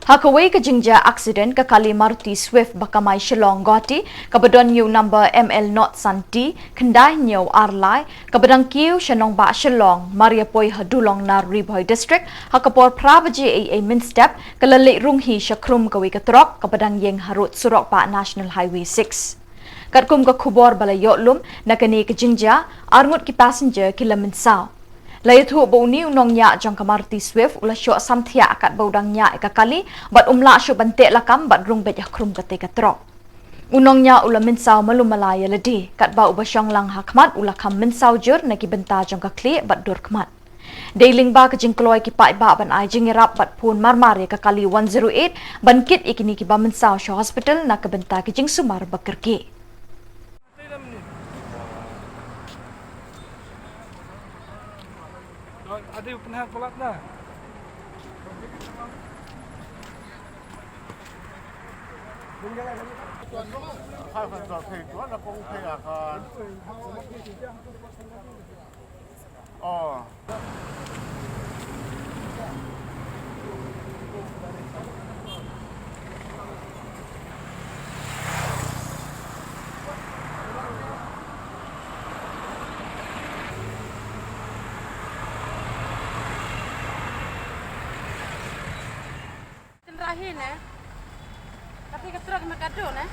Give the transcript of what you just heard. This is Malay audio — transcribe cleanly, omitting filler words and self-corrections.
Hakaway ka jingja accident kakali Maruti Swift bakamay Shillong goti kabadon new number ML not santi kendai nyaw arlai kabadang kiu shanong ba Shillong Mariapoy hadulong na Riboy district hakapor prabaji a min step kalali Rung hi sya Khrum kawi ka Trok kabadang yeng harut surok pa National Highway 6 katkum ka khubor balayo lum nakani ka jingja arngut ki passenger kilamin saw Layathu bau ni Nongniah jang Maruti Swift ula syok Samthiah kat baudangnya ikakali bat umla syok bantek lakam bat rung bet Khrum kate ka Trok. Nongniah ula minsau Meghalaya ledi kat bau basyong lang hakmat ula kam minsau jur naki benta jang ka kli bat dur kmat. Dailing ba ka jing kloy ki pai ba ban ai jing irap bat pun marmar ya kakali 108 ban kit ikini ki ba minsau syok hospital nak benta ki jing sumar bakerki. Ada penat pelat dah. Oh. Terakhir ne, tapi ketrok makadon ne.